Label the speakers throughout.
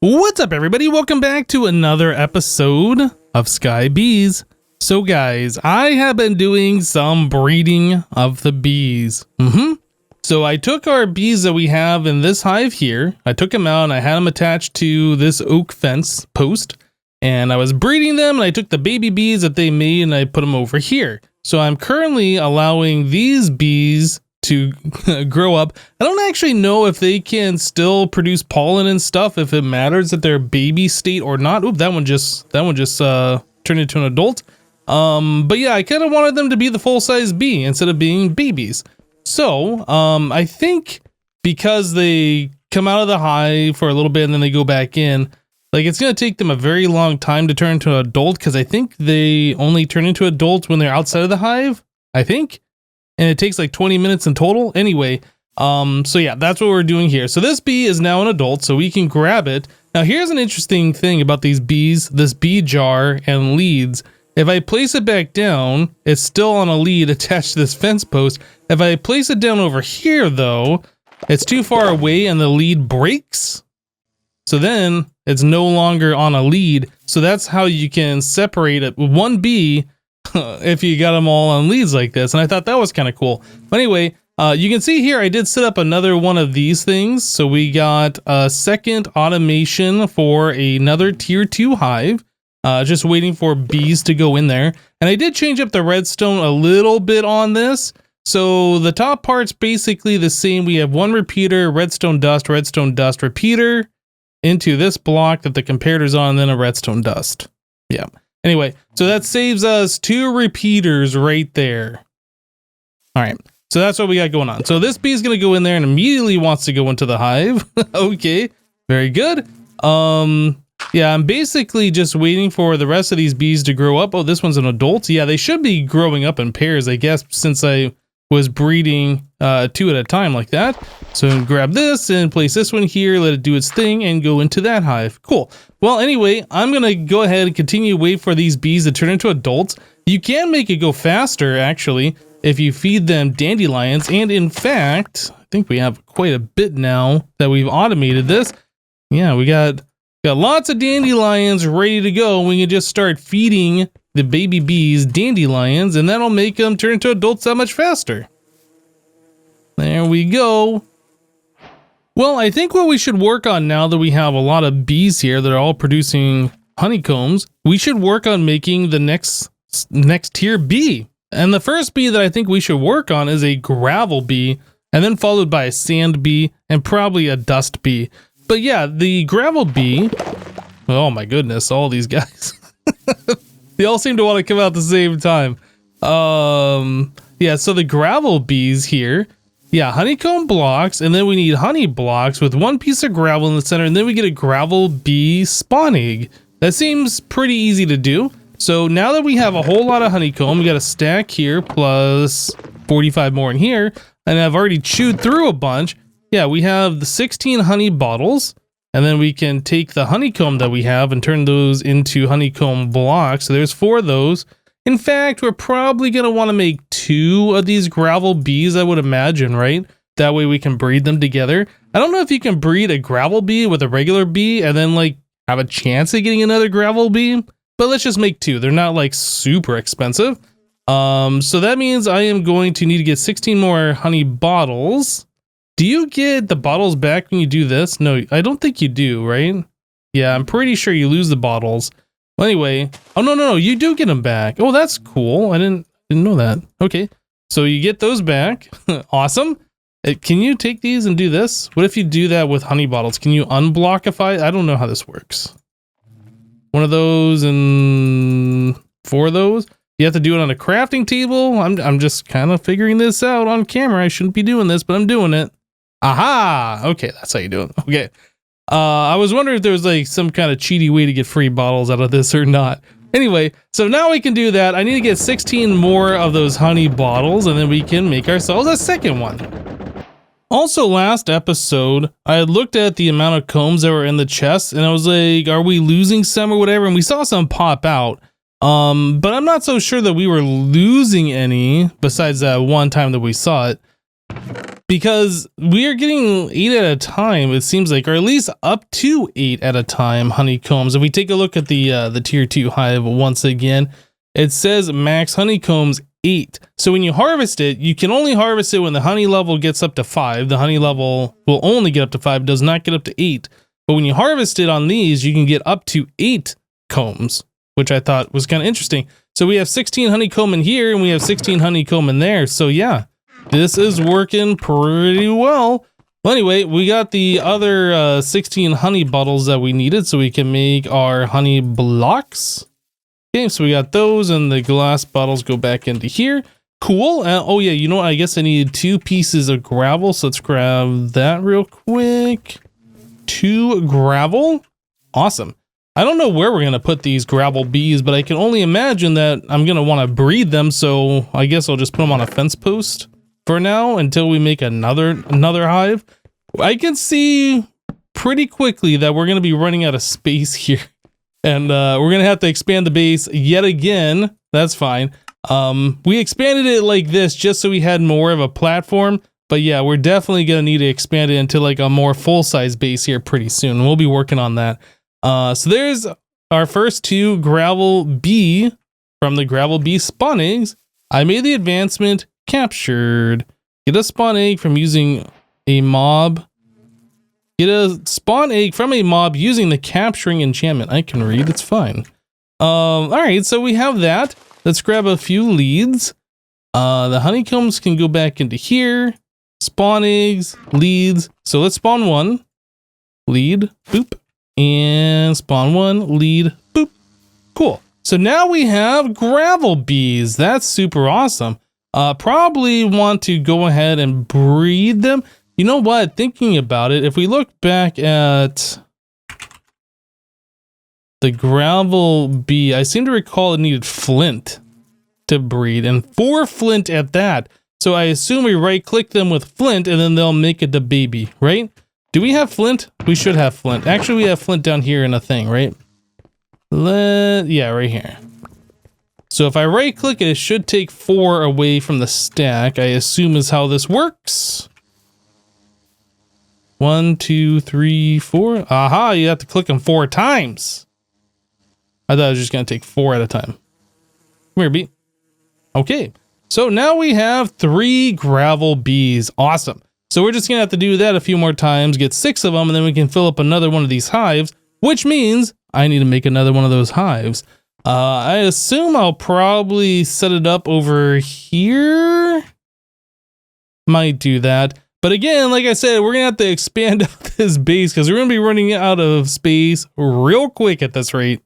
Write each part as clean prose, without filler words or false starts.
Speaker 1: What's up, everybody? Welcome back to another episode of Skybees. So guys, I have been doing some breeding of the bees. So I took our bees that we have in this hive here, I took them out and I had them attached to this oak fence post, and I was breeding them, and I took the baby bees that they made and I put them over here. So I'm currently allowing these bees to grow up. I don't actually know if they can still produce pollen and stuff, if it matters that they're baby state or not. Oop, that one just turned into an adult. But yeah, I kind of wanted them to be the full-size bee instead of being babies. So I think because they come out of the hive for a little bit and then they go back in, like, it's going to take them a very long time to turn into an adult, because I think they only turn into adults when they're outside of the hive, I think. And it takes like 20 minutes in total. Anyway, so yeah, that's what we're doing here. So this bee is now an adult, so we can grab it. Now here's an interesting thing about these bees, this bee jar and leads. If I place it back down, it's still on a lead attached to this fence post. If I place it down over here though, it's too far away and the lead breaks. So then it's no longer on a lead. So that's how you can separate it with one bee if you got them all on leads like this. And I thought that was kind of cool. But anyway, you can see here I did set up another one of these things. So we got a second automation for another tier 2 hive. Just waiting for bees to go in there. And I did change up the redstone a little bit on this. So the top part's basically the same. We have one repeater, redstone dust, repeater into this block that the comparator's on, and then a redstone dust. Yeah. Anyway, so that saves us 2 repeaters right there. All right. So that's what we got going on. So this bee is going to go in there and immediately wants to go into the hive. Okay. Very good. Yeah, I'm basically just waiting for the rest of these bees to grow up. Oh, this one's an adult. Yeah, they should be growing up in pairs, I guess, since I was breeding 2 at a time like that. So grab this and place this one here, let it do its thing, and go into that hive. Cool. Well, anyway, I'm going to go ahead and continue to wait for these bees to turn into adults. You can make it go faster, actually, if you feed them dandelions. And in fact, I think we have quite a bit now that we've automated this. Yeah, we got lots of dandelions ready to go. We can just start feeding the baby bees dandelions, and that'll make them turn into adults that much faster. There we go. Well, I think what we should work on now that we have a lot of bees here that are all producing honeycombs, we should work on making the next tier bee. And the first bee that I think we should work on is a gravel bee, and then followed by a sand bee and probably a dust bee. But yeah, the gravel bee, oh my goodness, all these guys. They all seem to want to come out at the same time. Yeah, so the gravel bees here, yeah, honeycomb blocks, and then we need honey blocks with 1 piece of gravel in the center, and then we get a gravel bee spawn egg. That seems pretty easy to do. So now that we have a whole lot of honeycomb, we got a stack here plus 45 more in here, and I've already chewed through a bunch. Yeah, we have the 16 honey bottles, and then we can take the honeycomb that we have and turn those into honeycomb blocks. So there's 4 of those. In fact, we're probably going to want to make 2 of these gravel bees, I would imagine, right? That way we can breed them together. I don't know if you can breed a gravel bee with a regular bee and then like have a chance of getting another gravel bee, but let's just make 2. They're not like super expensive. So that means I am going to need to get 16 more honey bottles. Do you get the bottles back when you do this? No, I don't think you do, right? Yeah, I'm pretty sure you lose the bottles. Well, anyway, oh no, you do get them back. Oh, that's cool. I didn't know that. Okay, so you get those back. Awesome. Can you take these and do this? What if you do that with honey bottles? Can you unblockify? I don't know how this works. 1 of those and 4 of those. You have to do it on a crafting table. I'm just kind of figuring this out on camera. I shouldn't be doing this, but I'm doing it. Aha! Okay, that's how you do it. Okay. I was wondering if there was like some kind of cheaty way to get free bottles out of this or not. Anyway, so now we can do that. I need to get 16 more of those honey bottles, and then we can make ourselves a second one. Also, last episode, I had looked at the amount of combs that were in the chest, and I was like, are we losing some or whatever? And we saw some pop out. But I'm not so sure that we were losing any besides that one time that we saw it. because we are getting 8 at a time, it seems like, or at least up to 8 at a time honeycombs. If we take a look at the tier 2 hive once again, it says max honeycombs 8. So when you harvest it, you can only harvest it when the honey level gets up to 5. The honey level will only get up to 5, does not get up to 8. But when you harvest it on these, you can get up to 8 combs, which I thought was kind of interesting. So we have 16 honeycomb in here and we have 16 honeycomb in there. So yeah, this is working pretty well. Well, anyway, we got the other 16 honey bottles that we needed so we can make our honey blocks. Okay, so we got those, and the glass bottles go back into here. Cool. Oh yeah, you know what? I guess I needed 2 pieces of gravel, so let's grab that real quick. 2 gravel. Awesome. I don't know where we're going to put these gravel bees, but I can only imagine that I'm going to want to breed them, so I guess I'll just put them on a fence post for now until we make another hive. I can see pretty quickly that we're going to be running out of space here. And we're going to have to expand the base yet again. That's fine. We expanded it like this just so we had more of a platform. But yeah, we're definitely going to need to expand it into like a more full-size base here pretty soon. We'll be working on that. So there's our first 2 gravel bee from the gravel bee spawn eggs. I made the advancement captured. Get a spawn egg from using a mob. Get a spawn egg from a mob using the capturing enchantment. I can read, it's fine. All right, so we have that. Let's grab a few leads. The honeycombs can go back into here. Spawn eggs, leads. So let's spawn 1. Lead, boop. And spawn 1, lead, boop. Cool. So now we have gravel bees. That's super awesome. Probably want to go ahead and breed them. You know what? Thinking about it, if we look back at the gravel bee, I seem to recall it needed flint to breed, and 4 flint at that. So I assume we right click them with flint and then they'll make it the baby, right? Do we have flint? We should have flint. Actually, we have flint down here in a thing, right? Yeah, right here. So if I right click it, it should take 4 away from the stack, I assume is how this works. 1, 2, 3, 4. Aha, you have to click them 4 times. I thought I was just going to take 4 at a time. Come here, bee. Okay. So now we have 3 gravel bees. Awesome. So we're just going to have to do that a few more times, get 6 of them, and then we can fill up another one of these hives, which means I need to make another one of those hives. I assume I'll probably set it up over here. Might do that. But again, like I said, we're going to have to expand out this base because we're going to be running out of space real quick at this rate.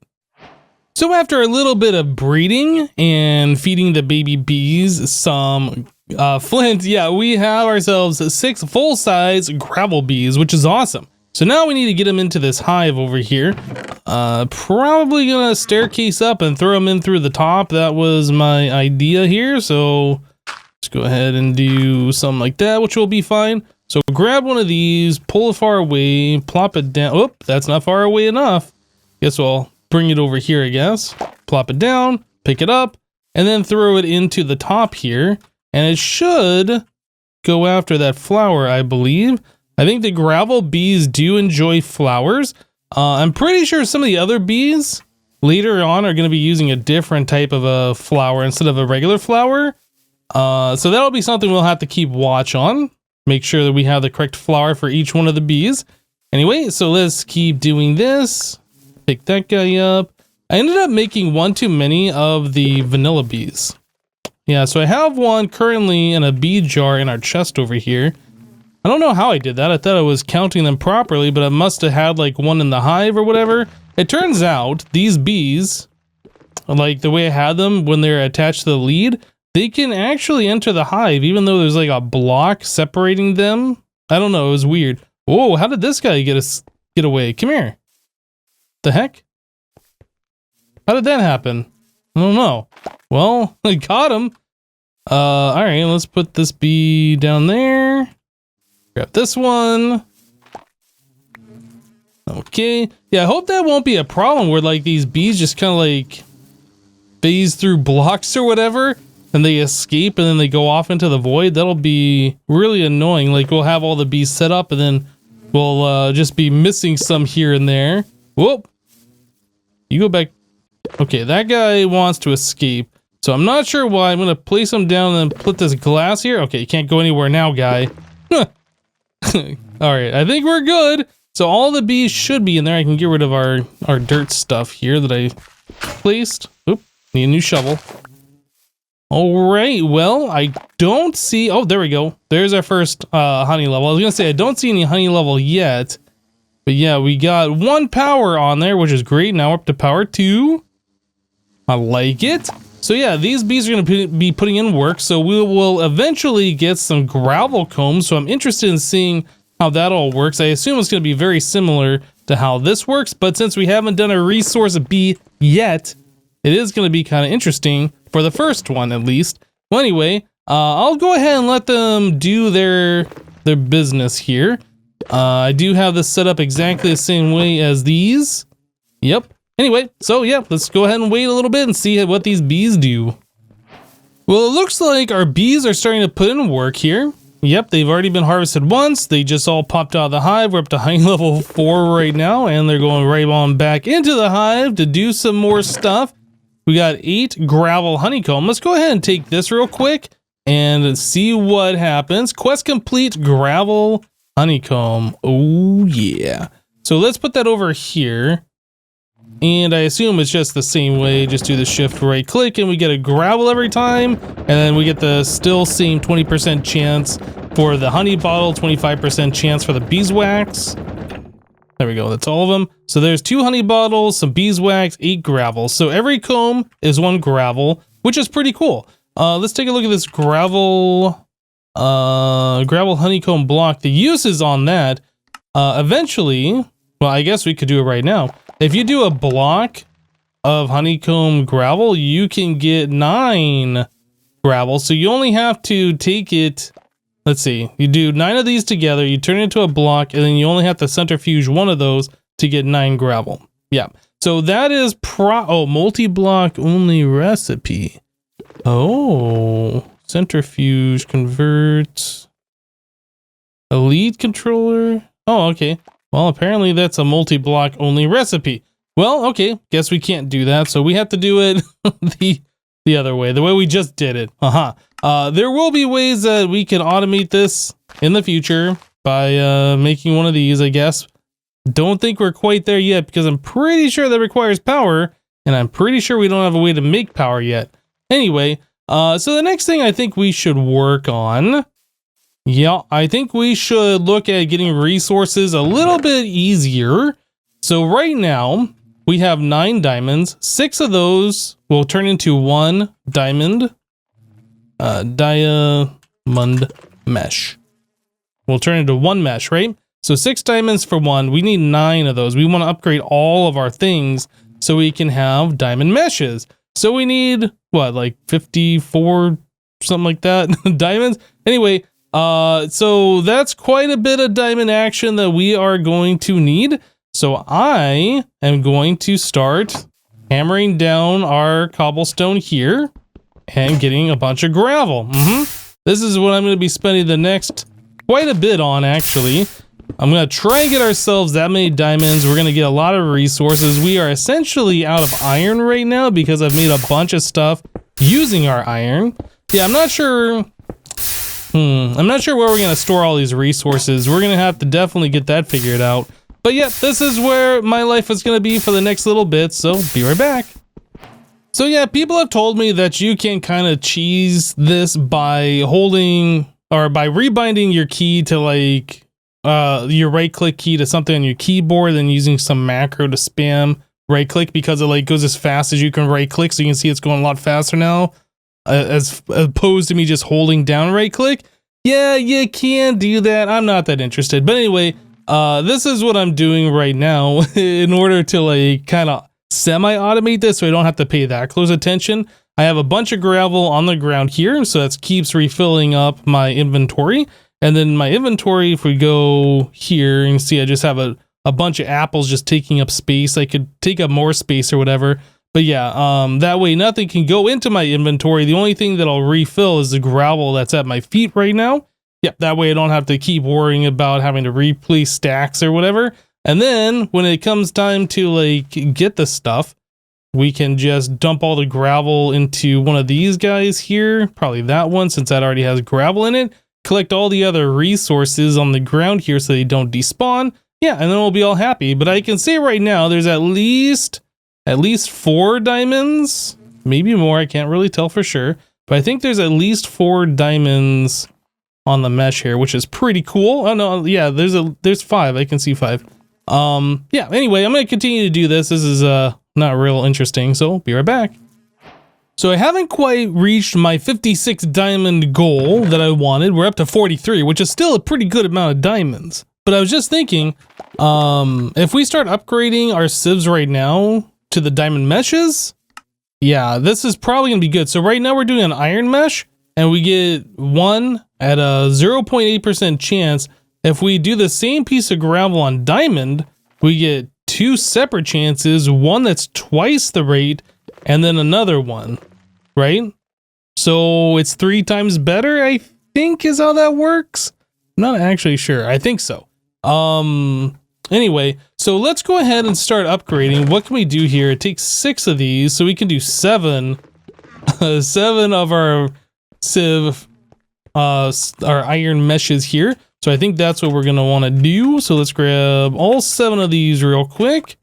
Speaker 1: So after a little bit of breeding and feeding the baby bees some flint, yeah, we have ourselves 6 full-size gravel bees, which is awesome. So now we need to get them into this hive over here. Probably going to staircase up and throw them in through the top. That was my idea here, so let's go ahead and do something like that, which will be fine. So grab one of these, pull it far away, plop it down. Oh, that's not far away enough. Guess we'll bring it over here, I guess. Plop it down, pick it up, and then throw it into the top here. And it should go after that flower, I believe. I think the gravel bees do enjoy flowers. I'm pretty sure some of the other bees later on are going to be using a different type of a flower instead of a regular flower. So that'll be something we'll have to keep watch on. Make sure that we have the correct flower for each one of the bees. Anyway, so let's keep doing this. Pick that guy up. I ended up making one too many of the vanilla bees. Yeah, so I have one currently in a bee jar in our chest over here. I don't know how I did that. I thought I was counting them properly, but I must have had like one in the hive or whatever. It turns out these bees, like the way I had them when they're attached to the lead, they can actually enter the hive even though there's like a block separating them. I don't know, it was weird. Whoa, how did this guy get away? Come here. The heck? How did that happen? I don't know. Well, I caught him. All right, let's put this bee down there. Grab this one. Okay. Yeah, I hope that won't be a problem where like these bees just kind of like phase through blocks or whatever. and they escape and then they go off into the void, that'll be really annoying. Like we'll have all the bees set up and then we'll just be missing some here and there. Whoop. You go back. Okay, that guy wants to escape. So I'm not sure why. I'm going to place him down and then put this glass here. Okay, you can't go anywhere now, guy. All right, I think we're good. So all the bees should be in there. I can get rid of our dirt stuff here that I placed. Oop, need a new shovel. All right, well, I don't see... Oh, there we go. There's our first honey level. I was going to say, I don't see any honey level yet. But yeah, we got 1 power on there, which is great. Now we're up to power 2. I like it. So yeah, these bees are going to be putting in work. So we will eventually get some gravel combs. So I'm interested in seeing how that all works. I assume it's going to be very similar to how this works. But since we haven't done a resource bee yet, it is going to be kind of interesting for the first one at least. Well, anyway, I'll go ahead and let them do their business here. I do have this set up exactly the same way as these. Yep. Anyway, so yeah, let's go ahead and wait a little bit and see what these bees do. Well, it looks like our bees are starting to put in work here. Yep, they've already been harvested once. They just all popped out of the hive. We're up to honey level 4 right now, and they're going right on back into the hive to do some more stuff. We got 8 gravel honeycomb. Let's go ahead and take this real quick and see what happens. Quest complete, gravel honeycomb. Oh yeah. So let's put that over here. And I assume it's just the same way. Just do the shift right click and we get a gravel every time. And then we get the still same 20% chance for the honey bottle, 25% chance for the beeswax. There we go, that's all of them. So there's 2 honey bottles, some beeswax, 8 gravel. So every comb is 1 gravel, which is pretty cool. Let's take a look at this gravel honeycomb block. The uses on that, eventually, well, I guess we could do it right now. If you do a block of honeycomb gravel, you can get 9 gravel. So you only have to take it, let's see, you do 9 of these together, you turn it into a block, and then you only have to centrifuge 1 of those to get 9 gravel. Yeah, so that is multi-block only recipe. Oh, centrifuge converts elite controller. Oh, okay. Well, apparently that's a multi-block only recipe. Well, okay, guess we can't do that, so we have to do it the other way, the way we just did it. There will be ways that we can automate this in the future by making one of these, I guess. Don't think we're quite there yet because I'm pretty sure that requires power, and I'm pretty sure we don't have a way to make power yet. Anyway, so the next thing I think we should work on, yeah, I think we should look at getting resources a little bit easier. So right now, we have 9 diamonds. 6 of those will turn into 1 diamond. Diamond mesh. We'll turn into 1 mesh, right? So 6 diamonds for 1. We need 9 of those. We want to upgrade all of our things so we can have diamond meshes. So we need, what, like 54, something like that, diamonds? Anyway, so that's quite a bit of diamond action that we are going to need. So I am going to start hammering down our cobblestone here and getting a bunch of gravel. This is what I'm going to be spending the next quite a bit on, actually. I'm going to try and get ourselves that many diamonds. We're going to get a lot of resources. We are essentially out of iron right now because I've made a bunch of stuff using our iron. Yeah, I'm not sure where we're going to store all these resources. We're going to have to definitely get that figured out. But yeah, this is where my life is going to be for the next little bit, so be right back. So yeah, people have told me that you can kind of cheese this by holding or by rebinding your key to like your right click key to something on your keyboard and using some macro to spam right click because it like goes as fast as you can right click, so you can see it's going a lot faster now as opposed to me just holding down right click. Yeah, you can do that. I'm not that interested. But anyway, this is what I'm doing right now in order to like kind of semi-automate this so I don't have to pay that close attention. I have a bunch of gravel on the ground here, so that keeps refilling up my inventory. And then my inventory, if we go here, you can see I just have a bunch of apples just taking up space. I could take up more space or whatever, But yeah, that way nothing can go into my inventory. The only thing that I'll refill is the gravel that's at my feet right now. Yep, that way I don't have to keep worrying about having to replace stacks or whatever. And then when it comes time to like get the stuff, we can just dump all the gravel into one of these guys here. Probably that one, since that already has gravel in it. Collect all the other resources on the ground here so they don't despawn. Yeah, and then we'll be all happy. But I can say right now there's at least 4 diamonds, maybe more. I can't really tell for sure, but I think there's at least 4 diamonds on the mesh here, which is pretty cool. Oh no, yeah, there's 5. I can see 5. Yeah, anyway, I'm going to continue to do this. This is not real interesting, so be right back. So I haven't quite reached my 56 diamond goal that I wanted. We're up to 43, which is still a pretty good amount of diamonds. But I was just thinking, if we start upgrading our sieves right now to the diamond meshes, yeah, this is probably gonna be good. So right now we're doing an iron mesh, and we get 1 at a 0.8% chance. If we do the same piece of gravel on diamond, we get 2 separate chances, one that's twice the rate, and then another one, right? So it's 3 times better, I think is how that works. I'm not actually sure. I think so. Anyway, so let's go ahead and start upgrading. What can we do here? It takes 6 of these, so we can do 7 of our sieve, our iron meshes here. So I think that's what we're gonna want to do. So let's grab all 7 of these real quick.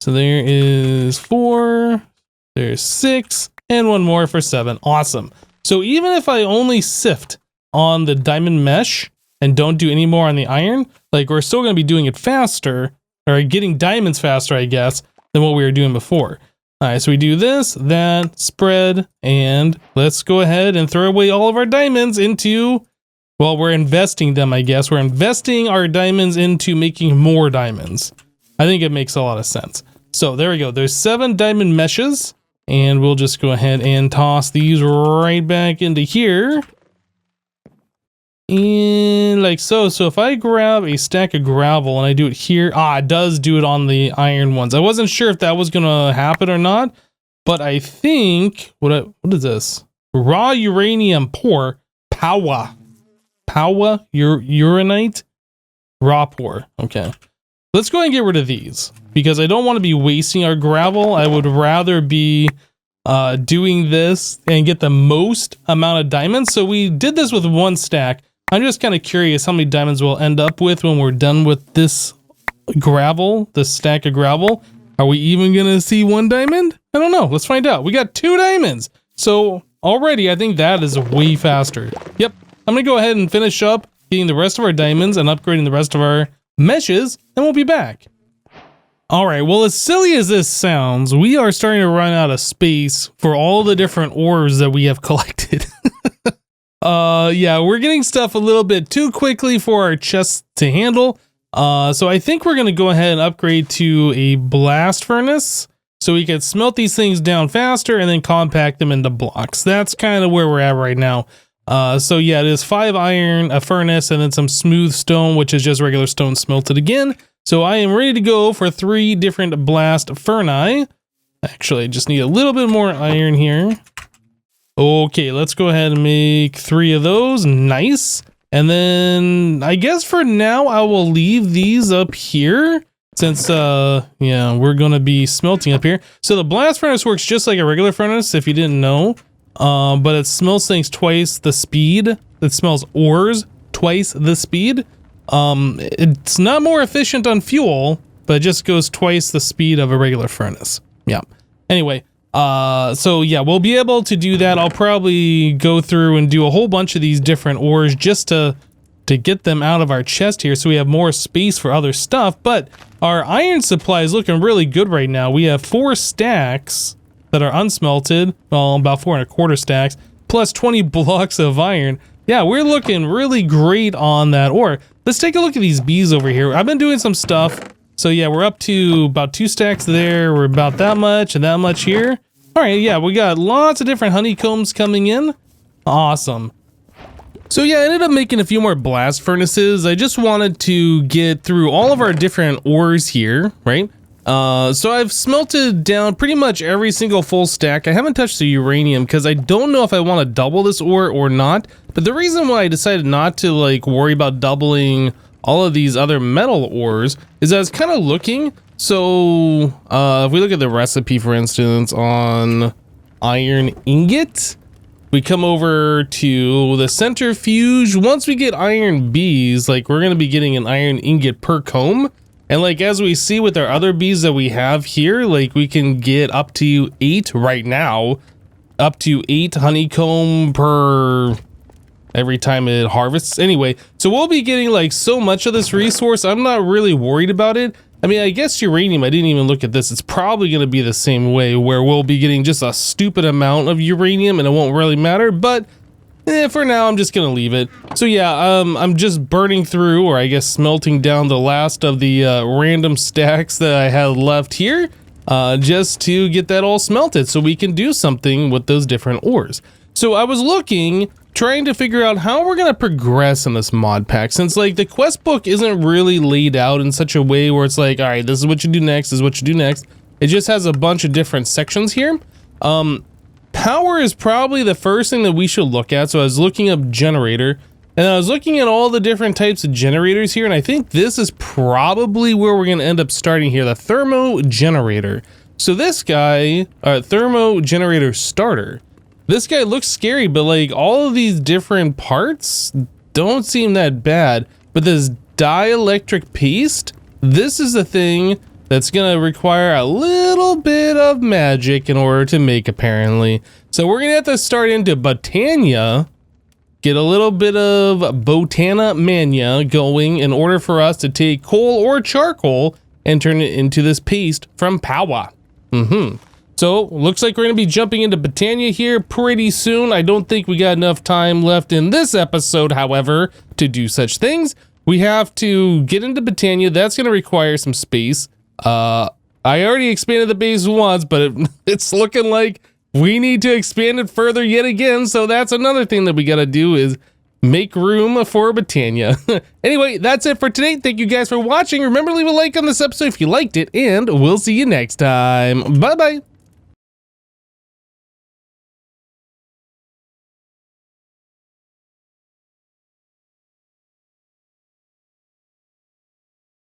Speaker 1: So there is 4, there's 6, and 1 more for 7. Awesome. So even if I only sift on the diamond mesh and don't do any more on the iron, like we're still gonna be doing it faster, or getting diamonds faster, I guess, than what we were doing before. All right, so we do this, that, spread, and let's go ahead and throw away all of our diamonds into, well, we're investing them, I guess. We're investing our diamonds into making more diamonds. I think it makes a lot of sense. So there we go. There's 7 diamond meshes, and we'll just go ahead and toss these right back into here. And like so. So if I grab a stack of gravel and I do it here, it does do it on the iron ones. I wasn't sure if that was gonna happen or not, but I think what is this? Raw uranium pour power uranite raw pour. Okay, let's go ahead and get rid of these because I don't want to be wasting our gravel. I would rather be doing this and get the most amount of diamonds. So we did this with 1 stack. I'm just kind of curious how many diamonds we'll end up with when we're done with this gravel, this stack of gravel. Are we even gonna see 1 diamond? I don't know. Let's find out. We got 2 diamonds. So already I think that is way faster. Yep. I'm gonna go ahead and finish up getting the rest of our diamonds and upgrading the rest of our meshes, and we'll be back. All right, well, as silly as this sounds, we are starting to run out of space for all the different ores that we have collected. Yeah, we're getting stuff a little bit too quickly for our chests to handle. So I think we're gonna go ahead and upgrade to a blast furnace so we can smelt these things down faster and then compact them into blocks. That's kind of where we're at right now. So yeah, it is 5 iron, a furnace, and then some smooth stone, which is just regular stone smelted again. So I am ready to go for 3 different blast furni. Actually, I just need a little bit more iron here. Okay, let's go ahead and make 3 of those. Nice. And then I guess for now I will leave these up here since yeah, we're gonna be smelting up here. So the blast furnace works just like a regular furnace, if you didn't know. But it smells things twice the speed. It smells ores twice the speed. It's not more efficient on fuel, but it just goes twice the speed of a regular furnace. Yeah. Anyway, so yeah, we'll be able to do that. I'll probably go through and do a whole bunch of these different ores just to get them out of our chest here so we have more space for other stuff. But our iron supply is looking really good right now. We have 4 stacks that are unsmelted, well, about 4¼ stacks, plus 20 blocks of iron. Yeah, we're looking really great on that ore. Let's take a look at these bees over here. I've been doing some stuff. So yeah, we're up to about 2 stacks there. We're about that much and that much here. All right, yeah, we got lots of different honeycombs coming in. Awesome. So yeah, I ended up making a few more blast furnaces. I just wanted to get through all of our different ores here, right? So I've smelted down pretty much every single full stack. I haven't touched the uranium because I don't know if I want to double this ore or not. But the reason why I decided not to like worry about doubling all of these other metal ores is I was kind of looking. So if we look at the recipe, for instance, on iron ingot, we come over to the centrifuge. Once we get iron bees, like we're going to be getting an iron ingot per comb. And like, as we see with our other bees that we have here, like we can get up to 8 right now, up to 8 honeycomb per every time it harvests. Anyway, so we'll be getting like so much of this resource. I'm not really worried about it. I mean, I guess uranium, I didn't even look at this. It's probably going to be the same way where we'll be getting just a stupid amount of uranium and it won't really matter. But for now, I'm just going to leave it. So yeah, I'm just burning through, or I guess smelting down the last of the random stacks that I had left here just to get that all smelted so we can do something with those different ores. So I was looking, trying to figure out how we're going to progress in this mod pack, since like the quest book isn't really laid out in such a way where it's like, all right, this is what you do next, this is what you do next. It just has a bunch of different sections here. Power is probably the first thing that we should look at. So I was looking up generator, and I was looking at all the different types of generators here, and I think this is probably where we're going to end up starting here, the thermo generator. So this guy, thermo generator starter, this guy looks scary, but like all of these different parts don't seem that bad. But this dielectric paste, this is the thing that's gonna require a little bit of magic in order to make, apparently. So we're gonna have to start into Botania, get a little bit of Botana Mania going in order for us to take coal or charcoal and turn it into this paste from Powa. So looks like we're gonna be jumping into Botania here pretty soon. I don't think we got enough time left in this episode, however, to do such things. We have to get into Botania. That's gonna require some space. I already expanded the base once, but it's looking like we need to expand it further yet again. So that's another thing that we got to do, is make room for Botania. Anyway, that's it for today. Thank you guys for watching. Remember, leave a like on this episode if you liked it, and we'll see you next time. Bye-bye.